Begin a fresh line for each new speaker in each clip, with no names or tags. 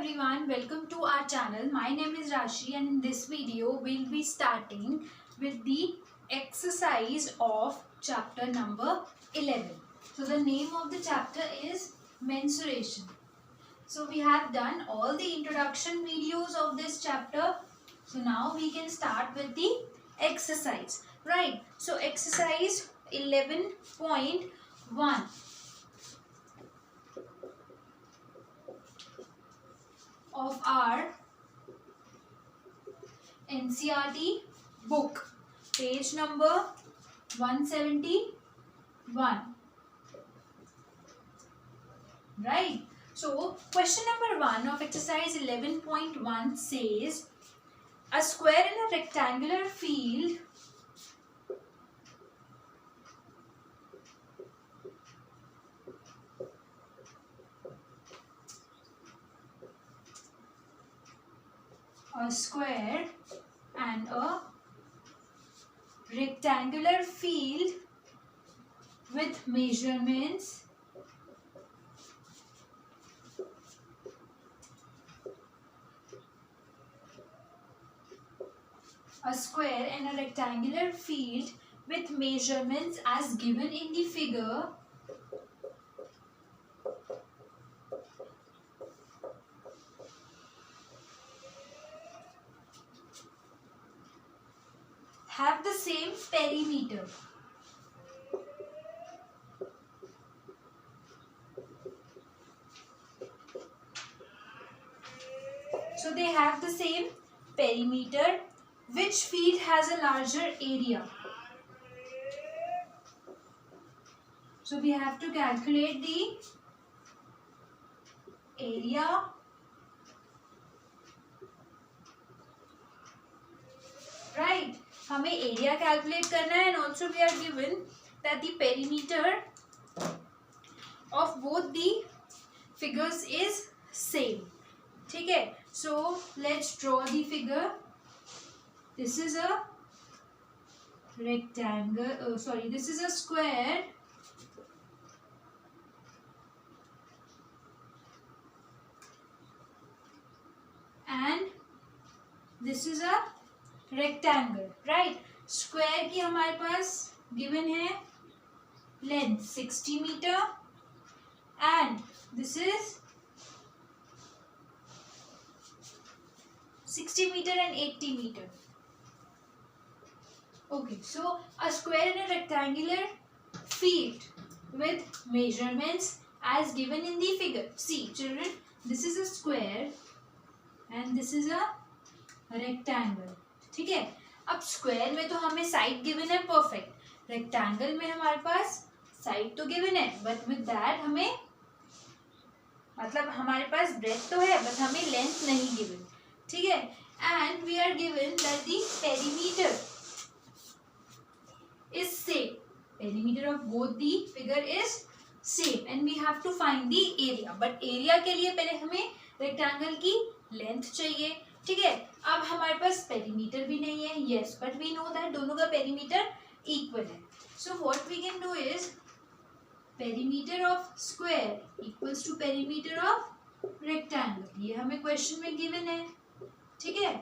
everyone, welcome to our channel. My name is Rashi and in this video we'll be starting with the exercise of chapter number 11. So the name of the chapter is mensuration. So we have done all the introduction videos of this chapter. So now we can start with the exercise. Right. So exercise 11.1. of our NCERT book, page number 171. Right. So question number 1 of exercise 11.1 says a square in a rectangular field and a rectangular field with measurements as given in the figure have the same perimeter. So they have the same perimeter. Which field has a larger area? So we have to calculate the area right. हमें area calculate करना है and also we are given that the perimeter of both the figures is same. ठीक है. So let's draw the figure. This is a rectangle. This is a square. And this is a rectangle, right? Square की हमारे पास given है length 60 meter and this is 60 meter and 80 meter. Okay, so a square in a rectangular field with measurements as given in the figure. See children, this is a square and this is a rectangle. ठीक है. अब square में तो हमें side given है perfect. Rectangle में हमारे पास side तो गिवन है बट विद दैट हमें मतलब हमारे पास ब्रेथ तो है बट हमें लेंथ नहीं गिवन. ठीक है. And we are given that the perimeter is same. Perimeter of both the figure is same and we have to find the area. But area के लिए पहले हमें rectangle की length चाहिए. ठीक है. अब हमारे पास perimeter भी नहीं है. Yes, but we know that दोनों का perimeter equal है. So what we can do is perimeter of square equals to perimeter of rectangle. ये हमें question में given है. ठीक है.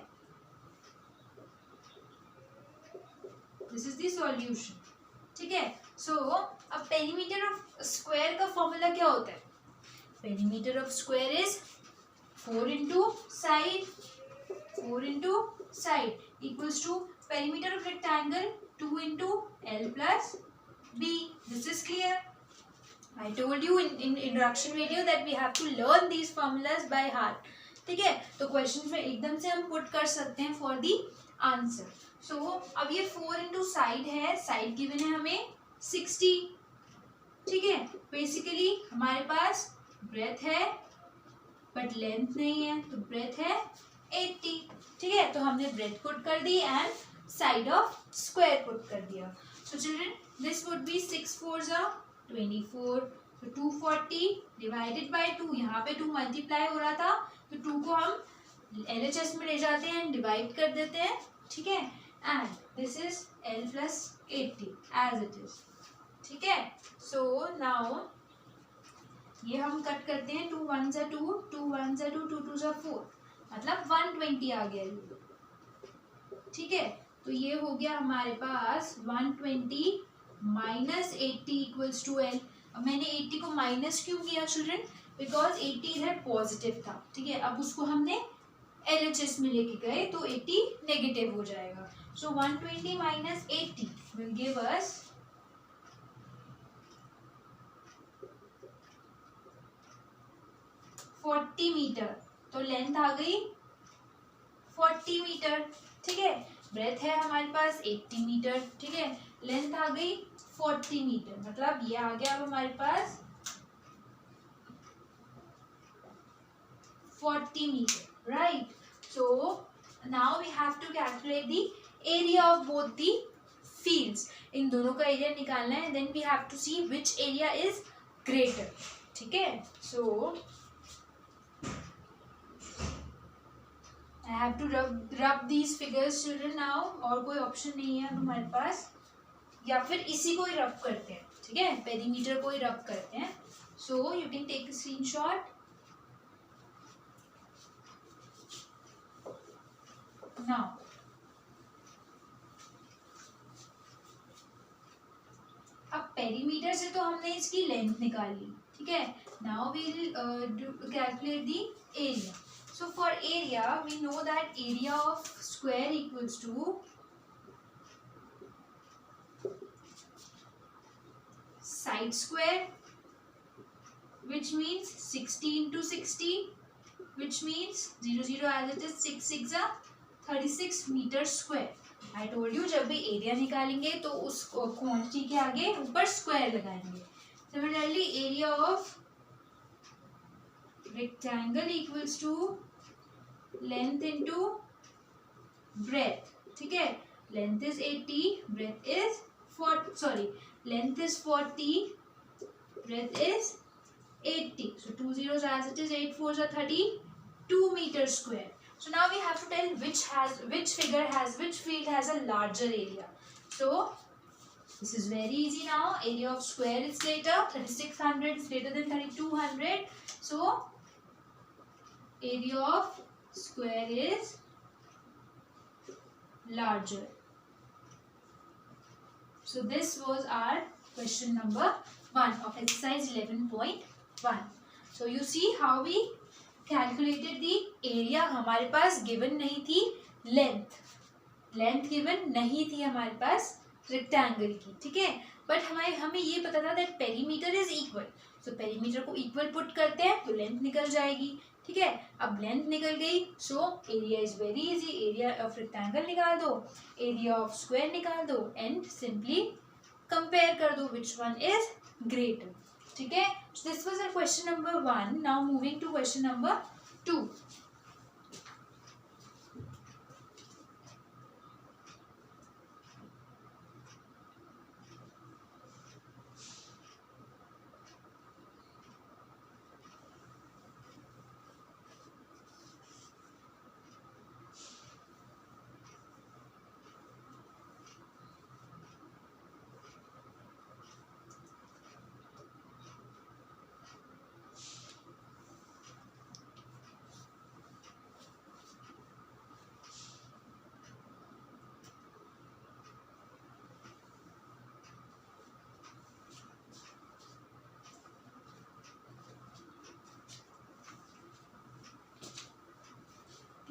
This is the solution. ठीक है. So अब perimeter of square का formula क्या होता है? Perimeter of square is 4 into side equals to perimeter of rectangle 2 into L plus B. This is clear. I told you in introduction video that we have to learn these formulas by heart. ठीक है. तो question में एकदम से हम put कर सकते हैं फॉर दी आंसर. सो अब ये 4 इंटू साइड है. साइड गिवन है हमें 60. ठीक है. बेसिकली हमारे पास ब्रेथ है बट लेंथ नहीं है तो ब्रेथ है 80. ठीक है. तो हमने ब्रेथ पुट कर दी and side of square put कर दिया. So children this would be 6 4 24. तो 240 डिवाइडेड बाय 2. यहाँ पे 2 मल्टीप्लाई हो रहा था तो 2 को हम LHS में ले जाते हैं एंड डिवाइड कर देते हैं. ठीक है. And this is L plus 80 as it is. ठीक है. सो नाउ ये हम कट करते हैं, 2 1 जा 2, 2 1 जा 2, 2 2 जा 4, मतलब 120 आ गया ये। ठीक है, तो ये हो गया हमारे पास 120 माइनस 80 इक्वल्स टू एल। अब मैंने 80 को माइनस क्यों किया चिल्ड्रन, बिकॉज 80 इधर पॉजिटिव था। ठीक है, अब उसको हमने LHS में लेके गए तो 80 नेगेटिव हो जाएगा। So 120 minus 80 will give us 40 metre. तो लेंथ आ गई 40 मीटर। ठीक है, ब्रेथ है हमारे पास 80 मीटर। ठीक है, लेंथ आ गई 40 मीटर, मतलब ये आ गया अब हमारे पास 40 meter, right. So now we have to calculate the area of both the fields. इन दोनों का एरिया निकालना है, then we have to see which area is greater. ठीक है, सो I have to rub these figures children now, और कोई option नहीं है हमारे पास, या फिर इसी को ही रब करते हैं। ठीक है, पेरीमीटर को ही रब करते हैं। So you can take a screenshot now. अब पेरीमीटर से तो हमने इसकी लेंथ निकाली। ठीक है, now we will calculate the area. So for area, we know that area of square equals to side square, which means 60 into 60, which means 0 0 as it is 6 6 36 meter square. I told you जब भी area निकालेंगे तो उस quantity के आगे ऊपर square लगाएंगे. Similarly, area of rectangle equals to length into breadth. ठीक है, length is 80, breadth is 40, sorry, length is 40, breadth is 80. So 2 zeros as it is, 8 4s are 32 meter square. So now we have to tell which field has a larger area. So this is very easy now. Area of square is greater, 3600 is greater than 3200. So area of square is larger. So this was our question number 1 of exercise 11.1. So you see how we calculated the area. हमारे पास given नहीं थी length given नहीं थी हमारे पास rectangle की. ठीक है, but हमें ये पता था that perimeter is equal. So perimeter को equal put करते हैं तो length निकल जाएगी. ठीक है, अब लेंथ निकल गई, so area is very easy. Area of rectangle निकाल दो, एरिया ऑफ स्क्वायर निकाल दो, एंड सिंपली कंपेयर कर दो विच वन इज ग्रेटर. ठीक है, this was our question number 1. Now moving to question number 2.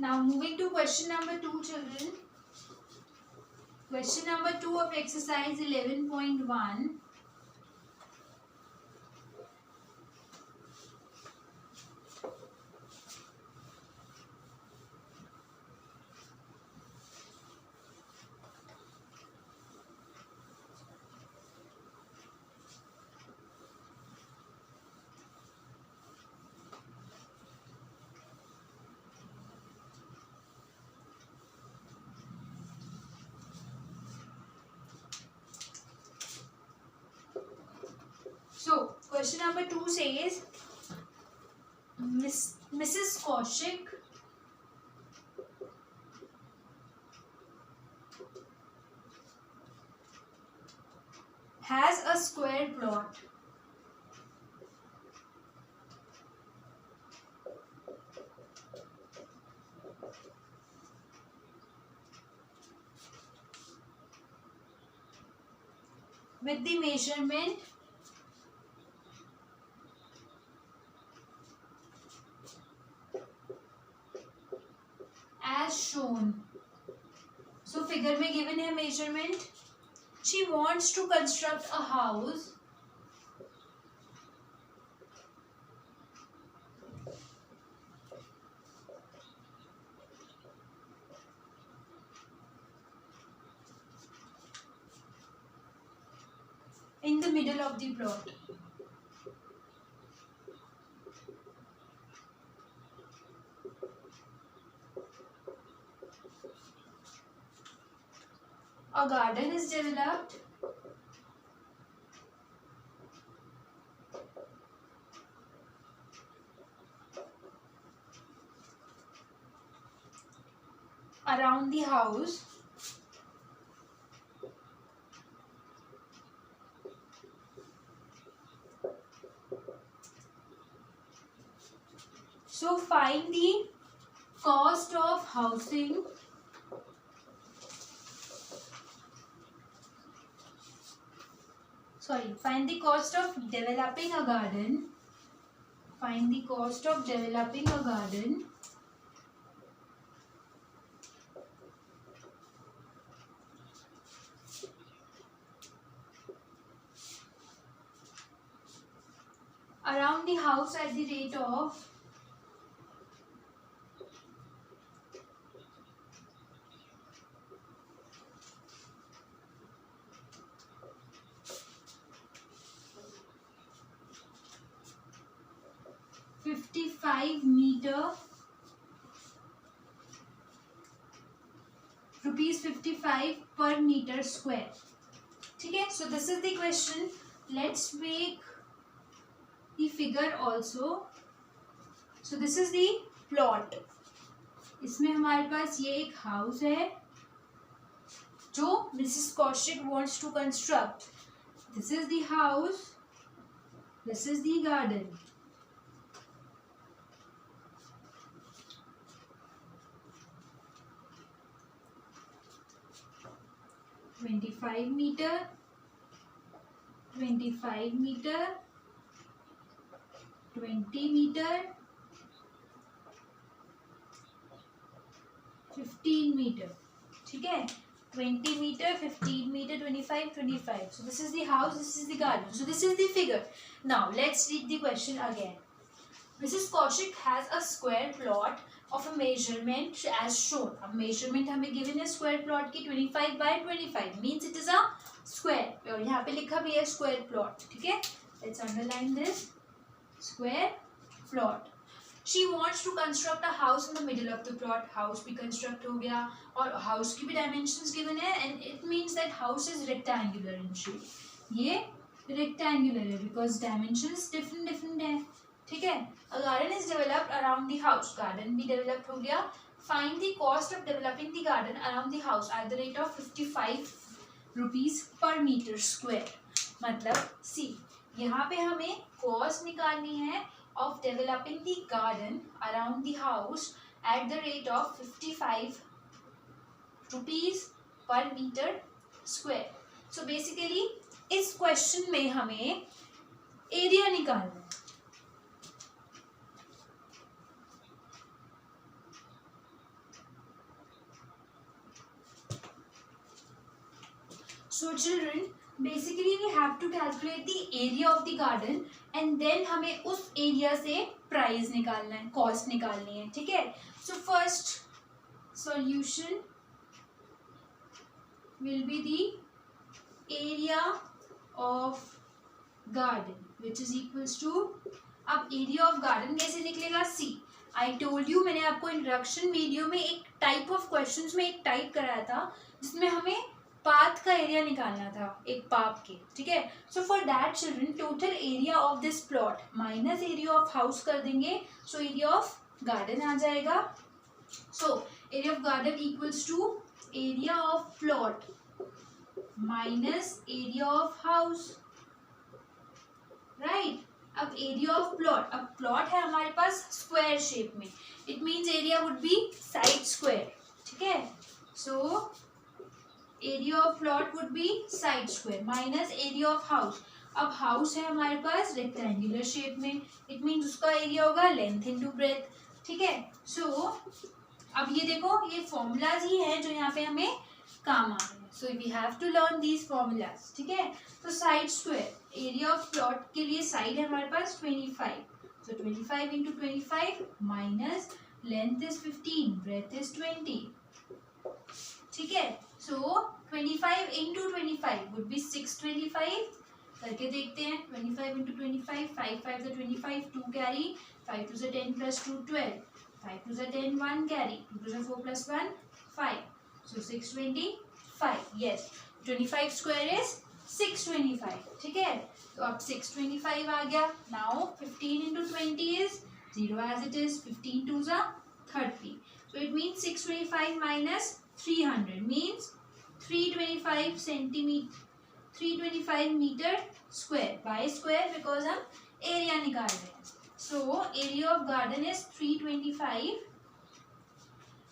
Now moving to question number 2 children. Question number 2 of exercise 11.1. So, question number 2 says, Mrs. Kaushik has a square plot with the measurement as shown. So figure में given है measurement. She wants to construct a house in the middle of the plot. A garden is developed around the house so find the cost of housing find the cost of developing a garden. Find the cost of developing a garden around the house at the rate of 55 meter rupees 55 per meter square. ठीक है, so this is the question. Let's make the figure also. So this is the plot. इसमें हमारे पास ये एक house है जो Mrs Kaushik wants to construct. This is the house. This is the garden. (25 meter, 25 meter, 20 meter, 15 meter. ठीक है, 20 meter, 15 meter, 25, 25. So this is the house, this is the garden. So this is the figure. Now let's read the question again. Mrs. Kaushik has a square plot of a measurement as shown. अब measurement हमें given है square plot की 25 by 25 means it is a square. और यहाँ पे लिखा भी है square plot. ठीक है, let's underline this square plot. She wants to construct a house in the middle of the plot. House भी construct हो गया और house की भी dimensions given है and it means that house is rectangular in shape. ये rectangular है because dimensions different है. ठीक है, a garden is developed around the house. Garden भी developed हो गया. Find the cost of developing the garden around the house at the rate of 55 rupees per meter square. मतलब C, यहाँ पे हमें cost निकालनी है of developing the garden around the house at the rate of 55 rupees per meter square. So basically इस question में हमें area निकालना है. So children, basically we have to calculate the area of the garden and then हमें उस area से price निकालना है, cost निकालनी है. ठीक है, so first solution will be the area of garden which is equals to, अब area of garden कैसे निकलेगा? C. I told you, मैंने आपको इंट्रोडक्शन वीडियो में एक टाइप ऑफ क्वेश्चंस में एक टाइप कराया था जिसमें हमें पाथ का एरिया निकालना था एक पाप के. ठीक है, so for that children total area of this plot minus area of house कर देंगे. सो एरिया ऑफ गार्डन आ जाएगा. So area of garden equals to area of plot minus area of house. Right, अब area of plot, अब plot है हमारे पास square shape में, it means area would be side square. ठीक है, so area of plot would be side square minus area of house. अब house है हमारे पास रेक्टेंगुलर शेप में, इट मीन्स उसका एरिया होगा लेंथ इनटू ब्रेथ. ठीक है. सो अब ये देखो, ये फॉर्मूलाज ही है जो यहाँ पे हमें काम आ रहे हैं. So we have to learn these formulas. ठीक है. तो side square, area of plot के लिए साइड है हमारे पास 25. So 25 into 25 minus length is 15, breadth is 20. ठीक है. So 25 into 25 would be 625. करके देखते हैं. 25 into 25, 5 5 25, 2 carry, 5 2 10 plus 2 12, 5 2 10 1 carry, 2 2 4 plus 1 5. So 625. Yes, 25 square is 625. ठीक है. तो अब 625 आ गया. Now 15 into 20 is 0 as it is. 15 twos are 30. So it means 625 minus 300 means 325 centimeter, 325 meter square. Why square? Because हम area निकाल रहे हैं. So area of garden is 325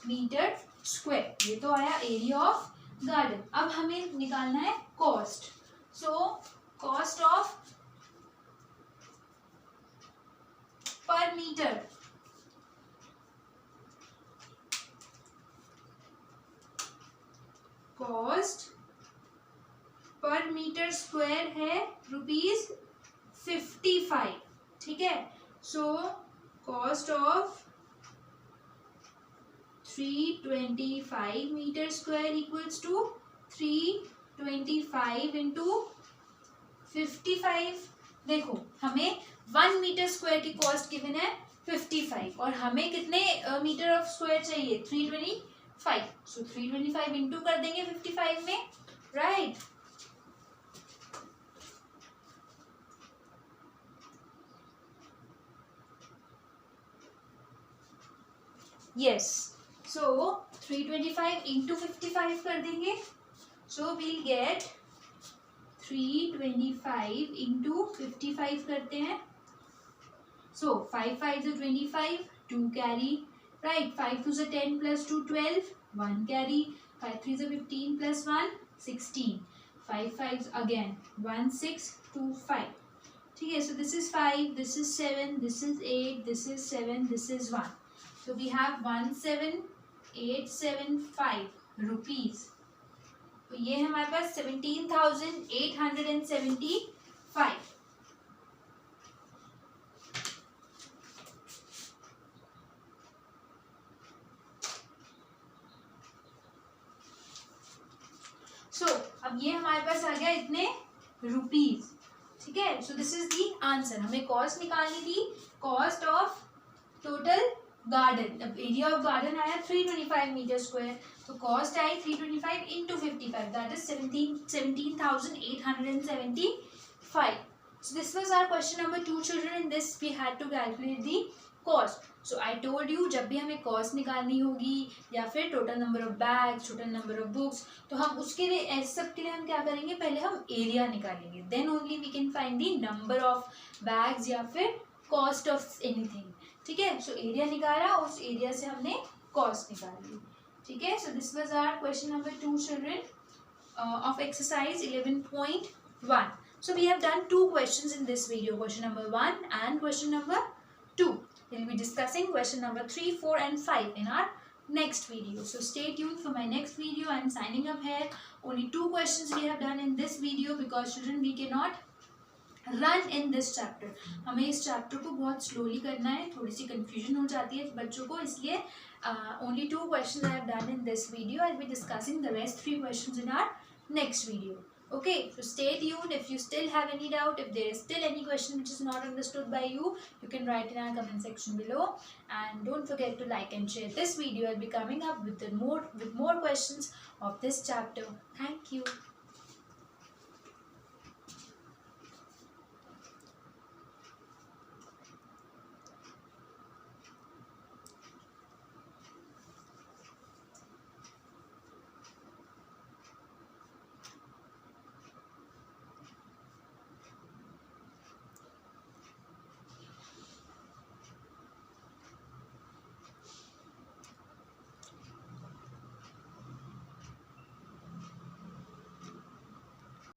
meter square. ये तो आया एरिया ऑफ गार्डन. अब हमें निकालना है cost. So cost of per metre. Cost per metre square है ₹55. ठीक है. So cost of 325 metre square equals to 325 into 55. देखो, हमें 1 मीटर स्क्वायर की कॉस्ट गिवन है 55 और हमें कितने मीटर ऑफ स्क्वायर चाहिए? 325. सो 325 इंटू कर देंगे 55 में. राइट. यस. So 325 into 55 कर देंगे. So we'll get 325 into 55 करते हैं. So 5 5 is 25, 2 carry, right. 5 2 is 10 plus 2 12, 1 carry. 5 3 is 15 plus 1 16. 5 5 again 1 6 2 5. ठीक है. So this is 5, this is 7, this is 8, this is 7, this is 1. So we have 17,875 rupees. तो ये है हमारे पास 17,875. सो अब ये हमारे पास आ गया इतने रुपीज. ठीक है. So this is the answer. हमें कॉस्ट निकालनी थी. Cost of total garden. अब एरिया ऑफ गार्डन आया 325 मीटर स्क्वायर. तो cost I 325 into 55, that is 17,875. So this was our question number 2 children. In this we had to calculate the cost. So I told you जब भी हमें cost निकालनी होगी या फिर total number of bags, total number of books, तो हम उसके लिए ऐसे सब के लिए हम क्या करेंगे? पहले हम एरिया निकालेंगे. Then only we can find the number of bags या फिर कॉस्ट ऑफ एनीथिंग. ठीक है. सो एरिया निकाला, उस एरिया से हमने कॉस्ट निकाली. ठीक है. So this was our question number 2 children of exercise 11.1. So we have done 2 questions in this video, question number 1 and question number 2. We'll be discussing question number 3, 4 and 5 in our next video. So stay tuned for my next video. I am signing up here. Only 2 questions we have done in this video because children we cannot run in this chapter. हमें इस chapter को बहुत slowly करना है. थोड़ी सी confusion हो जाती है बच्चों को, इसलिए only 2 question I have done in this video. I will be discussing the rest 3 questions in our next video. Okay, so stay tuned. If you still have any doubt, if there is still any question which is not understood by you, you can write in our comment section below. And don't forget to like and share this video. I'll be coming up with more questions of this chapter. Thank you.